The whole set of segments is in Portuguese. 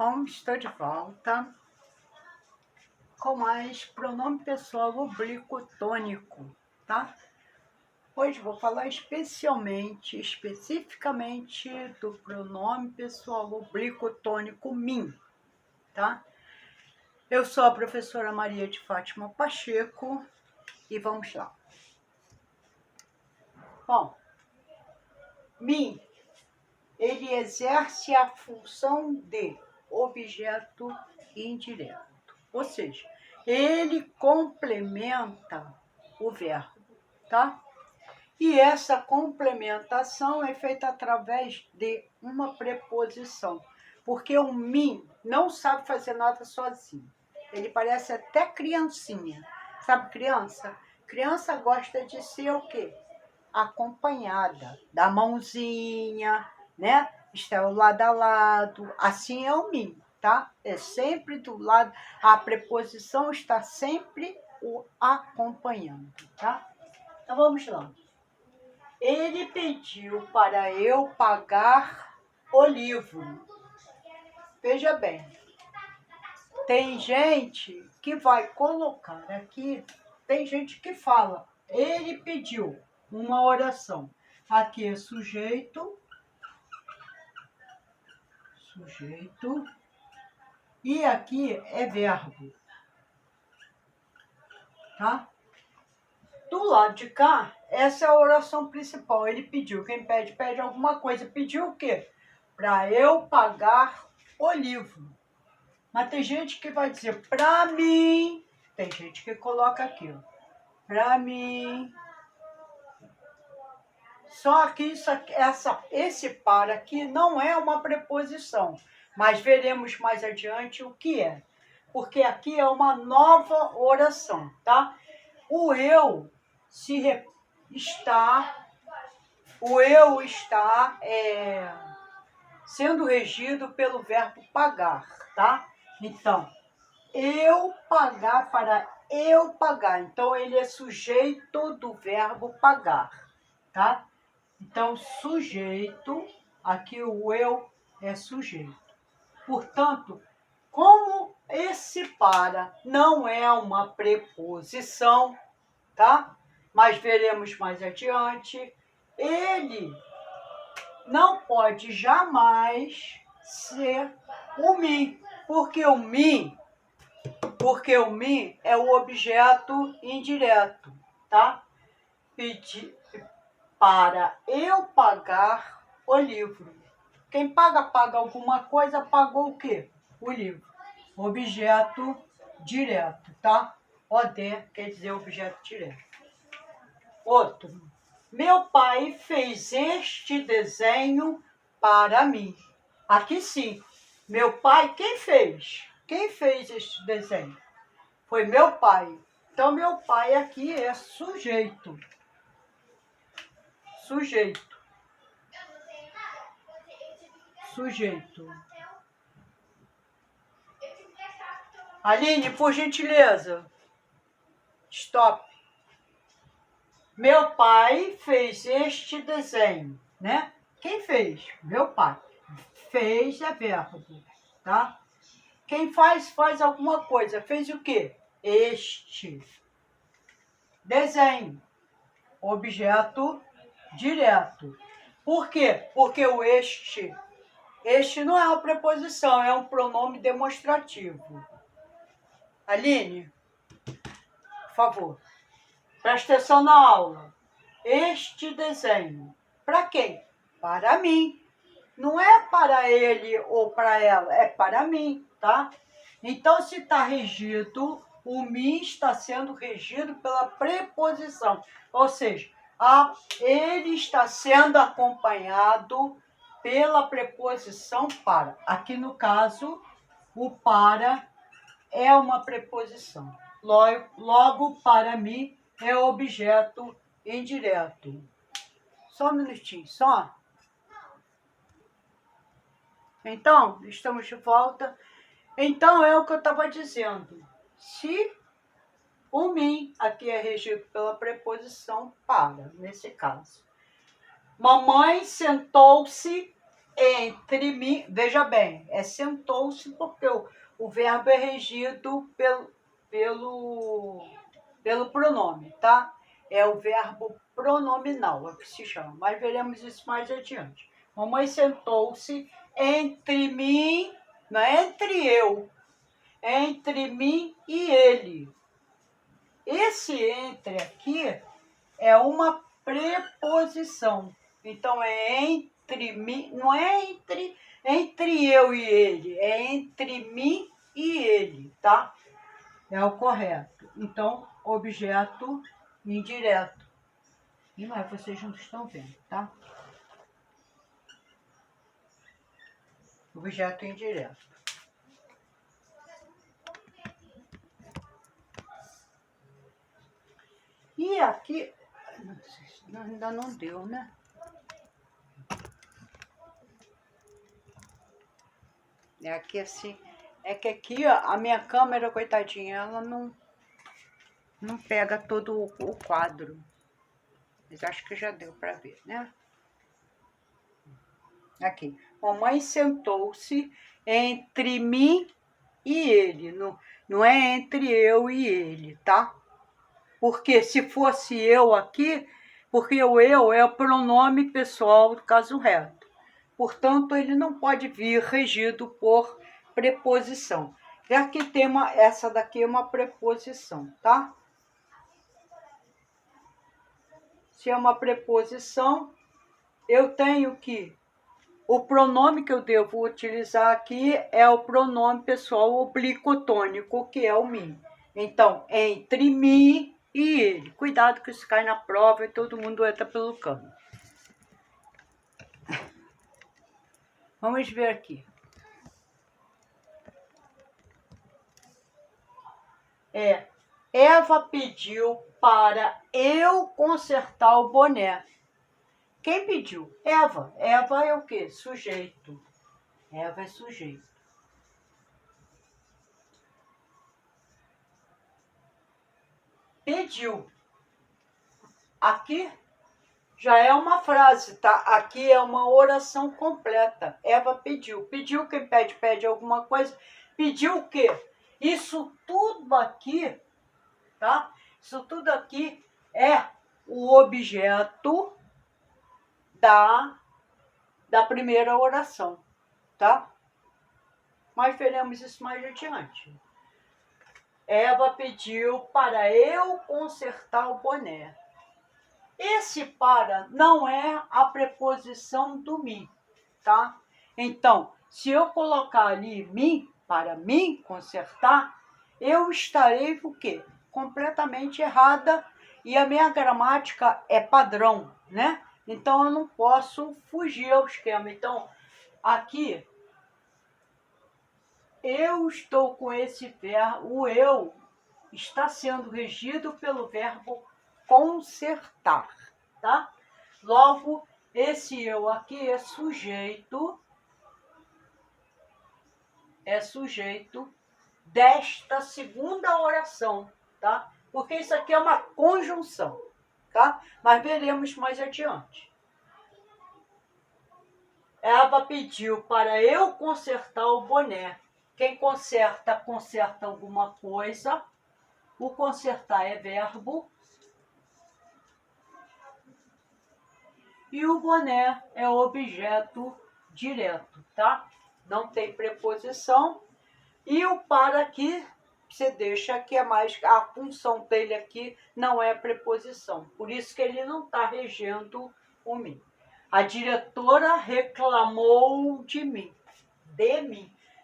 Bom, estou de volta com mais pronome pessoal oblíquo tônico, tá? Hoje vou falar especificamente do pronome pessoal oblíquo tônico mim, tá? Eu sou a professora Maria de Fátima Pacheco e vamos lá. Bom, mim, ele exerce a função de objeto indireto. Ou seja, ele complementa o verbo, tá? E essa complementação é feita através de uma preposição. Porque o mim não sabe fazer nada sozinho. Ele parece até criancinha. Sabe criança? Criança gosta de ser o quê? Acompanhada, da mãozinha, né? Está lado a lado. Assim é o mim, tá? É sempre do lado. A preposição está sempre o acompanhando, tá? Então vamos lá. Ele pediu para eu pagar o livro. Veja bem, tem gente que vai colocar aqui, tem gente que fala, ele pediu uma oração. Aqui é sujeito, e aqui é verbo, tá? Do lado de cá, essa é a oração principal. Ele pediu, quem pede, pede alguma coisa. Pediu o quê? Para eu pagar o livro. Mas tem gente que vai dizer, para mim, tem gente que coloca aqui, ó, para mim. Só que esse para aqui não é uma preposição, mas veremos mais adiante o que é. Porque aqui é uma nova oração, tá? O eu está sendo regido pelo verbo pagar, tá? Então, eu pagar para eu pagar. Então, ele é sujeito do verbo pagar, tá? Então, sujeito, aqui o eu é sujeito. Portanto, como esse para não é uma preposição, tá? Mas veremos mais adiante, ele não pode jamais ser o mim, porque o mim é o objeto indireto, tá? Pedir para eu pagar o livro. Quem paga alguma coisa, pagou o quê? O livro. Objeto direto, tá? OD quer dizer objeto direto. Outro. Meu pai fez este desenho para mim. Aqui sim. Meu pai, quem fez? Quem fez este desenho? Foi meu pai. Então, meu pai aqui é sujeito. Sujeito. Aline, por gentileza. Stop. Meu pai fez este desenho, né? Quem fez? Meu pai. Fez é verbo, tá? Quem faz alguma coisa. Fez o quê? Este desenho. Objeto direto. Por quê? Porque o este não é uma preposição, é um pronome demonstrativo. Aline, por favor, presta atenção na aula. Este desenho. Para quem? Para mim. Não é para ele ou para ela, é para mim, tá? Então, se está regido, o mim está sendo regido pela preposição. Ou seja, ele está sendo acompanhado pela preposição para. Aqui no caso, o para é uma preposição. Logo, para mim, é objeto indireto. Só um minutinho, só. Então, estamos de volta. Então, é o que eu estava dizendo. Se o mim aqui é regido pela preposição para, nesse caso. Mamãe sentou-se entre mim, veja bem, sentou-se porque o verbo é regido pelo pronome, tá? É o verbo pronominal, é o que se chama, mas veremos isso mais adiante. Mamãe sentou-se entre mim, não é entre mim e ele. Esse entre aqui é uma preposição. Então, é entre mim, não é entre eu e ele, é entre mim e ele, tá? É o correto. Então, objeto indireto. E mas vocês não estão vendo, tá? Objeto indireto. E aqui, ainda não deu, né? É aqui assim, é que aqui ó, a minha câmera, coitadinha, ela não pega todo o quadro. Mas acho que já deu para ver, né? Aqui. Mamãe sentou-se entre mim e ele. Não é entre eu e ele, tá? Porque se fosse eu aqui, porque o eu é o pronome pessoal do caso reto. Portanto, ele não pode vir regido por preposição. E aqui tem essa daqui é uma preposição, tá? Se é uma preposição, eu tenho que o pronome que eu devo utilizar aqui é o pronome pessoal oblicotônico, que é o mim. Então, entre mim e ele. Cuidado que isso cai na prova e todo mundo entra pelo cano. Vamos ver aqui. Eva pediu para eu consertar o boné. Quem pediu? Eva. Eva é o quê? Sujeito. Eva é sujeito. Pediu. Aqui já é uma frase, tá? Aqui é uma oração completa. Eva pediu. Pediu, quem pede, pede alguma coisa. Pediu o quê? Isso tudo aqui, tá? Isso tudo aqui é o objeto da primeira oração, tá? Mas veremos isso mais adiante. Eva pediu para eu consertar o boné. Esse para não é a preposição do mim, tá? Então, se eu colocar ali mim, para mim consertar, eu estarei o quê? Completamente errada e a minha gramática é padrão, né? Então, eu não posso fugir ao esquema. Então, aqui, eu estou com esse verbo, o eu está sendo regido pelo verbo consertar, tá? Logo, esse eu aqui é sujeito desta segunda oração, tá? Porque isso aqui é uma conjunção, tá? Mas veremos mais adiante. Eva pediu para eu consertar o boné. Quem conserta, conserta alguma coisa. O consertar é verbo. E o boné é objeto direto, tá? Não tem preposição. E o para aqui, você deixa que é mais... A função dele aqui não é preposição. Por isso que ele não está regendo o mim. A diretora reclamou de mim.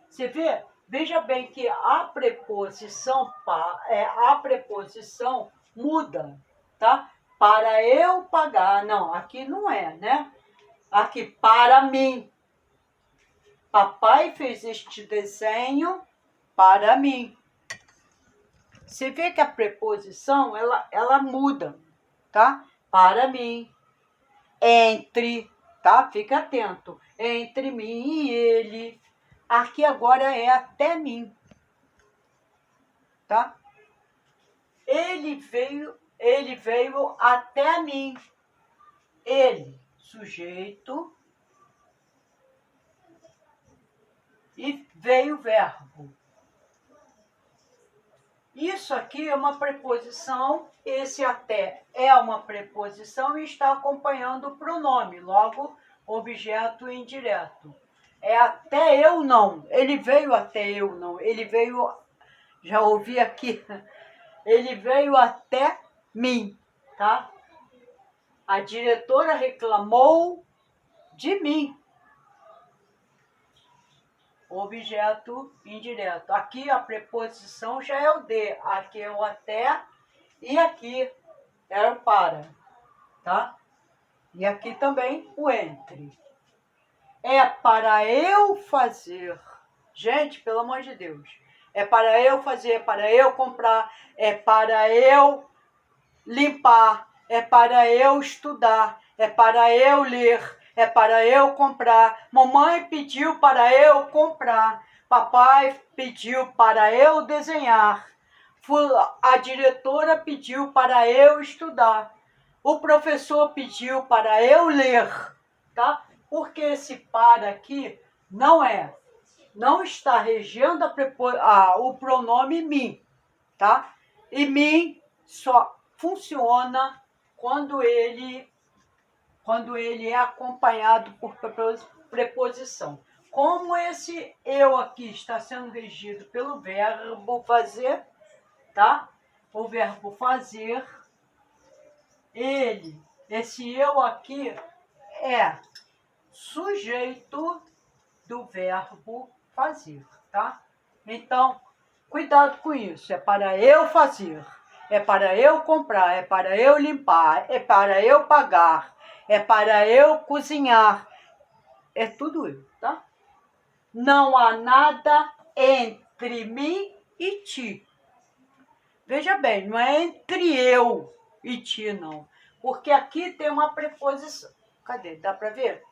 Você vê? Veja bem que a preposição muda, tá? Para eu pagar. Não, aqui não é, né? Aqui, para mim. Papai fez este desenho para mim. Você vê que a preposição, ela muda, tá? Para mim. Entre, tá? Fica atento. Entre mim e ele. Aqui agora é até mim, tá? Ele veio até mim. Ele, sujeito, e veio o verbo. Isso aqui é uma preposição, esse até é uma preposição e está acompanhando o pronome, logo, objeto indireto. É até eu não, ele veio até eu não, ele veio, já ouvi aqui, ele veio até mim, tá? A diretora reclamou de mim. Objeto indireto. Aqui a preposição já é o de, aqui é o até e aqui é o para, tá? E aqui também o entre. É para eu fazer. Gente, pelo amor de Deus. É para eu fazer, é para eu comprar, é para eu limpar, é para eu estudar, é para eu ler, é para eu comprar. Mamãe pediu para eu comprar. Papai pediu para eu desenhar. A diretora pediu para eu estudar. O professor pediu para eu ler, tá? Porque esse para aqui não está regendo o pronome mim, tá? E mim só funciona quando ele é acompanhado por preposição. Como esse eu aqui está sendo regido pelo verbo fazer, tá? O verbo fazer, esse eu aqui é sujeito do verbo fazer, tá? Então, cuidado com isso. É para eu fazer, é para eu comprar, é para eu limpar, é para eu pagar, é para eu cozinhar. É tudo eu, tá? Não há nada entre mim e ti. Veja bem, não é entre eu e ti, não. Porque aqui tem uma preposição. Cadê? Dá para ver?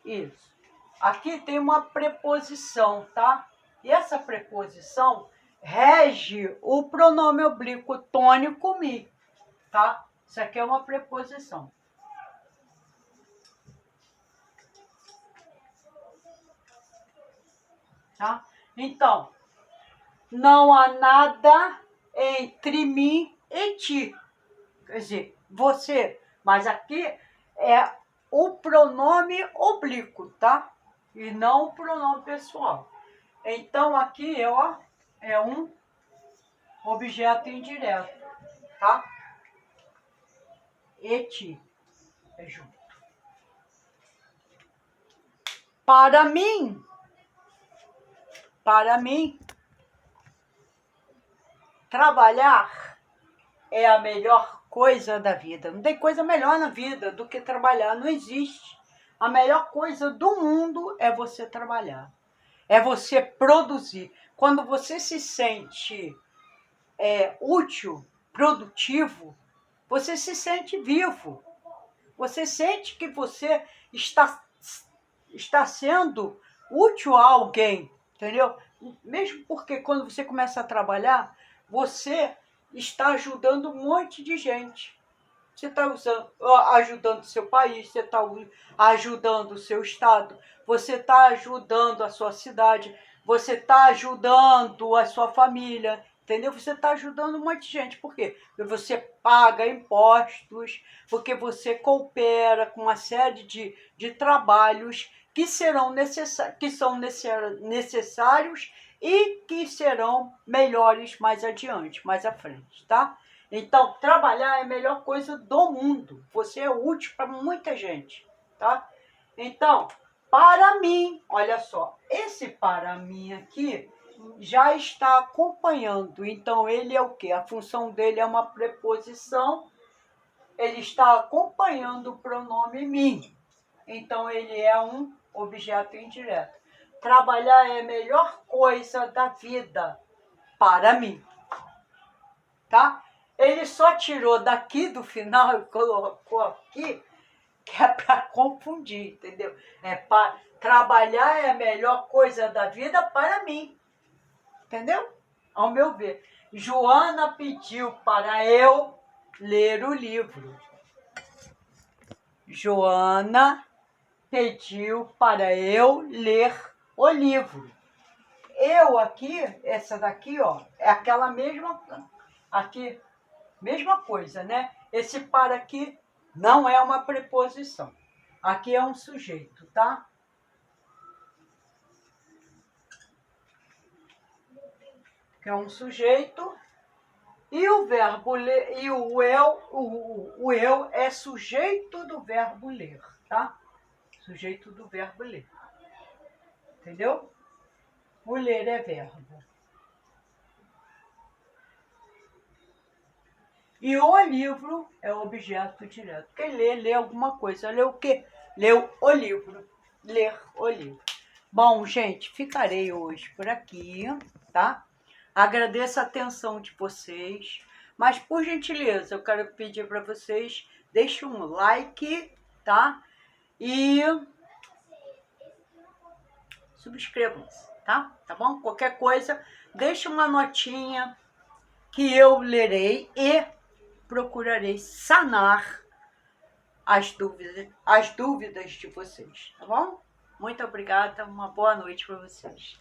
Isso. Aqui tem uma preposição, tá? E essa preposição rege o pronome oblíquo tônico mi, tá? Isso aqui é uma preposição. Tá? Então, não há nada entre mim e ti. Quer dizer, você. Mas aqui é o pronome oblíquo, tá? E não o pronome pessoal. Então, aqui, ó, é um objeto indireto, tá? E ti é junto. Para mim, trabalhar é a melhor coisa da vida. Não tem coisa melhor na vida do que trabalhar. Não existe. A melhor coisa do mundo é você trabalhar. É você produzir. Quando você se sente útil, produtivo, você se sente vivo. Você sente que você está sendo útil a alguém, entendeu? Mesmo porque quando você começa a trabalhar, você está ajudando um monte de gente. Você está ajudando o seu país, você está ajudando o seu estado, você está ajudando a sua cidade, você está ajudando a sua família, entendeu? Você está ajudando um monte de gente. Por quê? Porque você paga impostos, porque você coopera com uma série de trabalhos que são necessários e que serão melhores mais adiante, mais à frente, tá? Então, trabalhar é a melhor coisa do mundo. Você é útil para muita gente, tá? Então, para mim, olha só, esse para mim aqui já está acompanhando. Então, ele é o quê? A função dele é uma preposição. Ele está acompanhando o pronome mim. Então, ele é um objeto indireto. Trabalhar é a melhor coisa da vida para mim, tá? Ele só tirou daqui do final e colocou aqui, que é para confundir, entendeu? Trabalhar é a melhor coisa da vida para mim, entendeu? Ao meu ver. Joana pediu para eu ler o livro. Joana pediu para eu ler o livro. Eu aqui, essa daqui, ó, é aquela mesma, aqui, mesma coisa, né? Esse para aqui não é uma preposição. Aqui é um sujeito, tá? Que é um sujeito. E o verbo ler, e o eu é sujeito do verbo ler, tá? Sujeito do verbo ler. Entendeu? O ler é verbo. E o livro é objeto direto. Quem lê alguma coisa. Lê o quê? Leu o livro. Ler o livro. Bom, gente, ficarei hoje por aqui, tá? Agradeço a atenção de vocês. Mas, por gentileza, eu quero pedir para vocês, deixem um like, tá? E subscrevam-se, tá? Tá bom? Qualquer coisa, deixe uma notinha que eu lerei e procurarei sanar as dúvidas de vocês, tá bom? Muito obrigada, uma boa noite para vocês.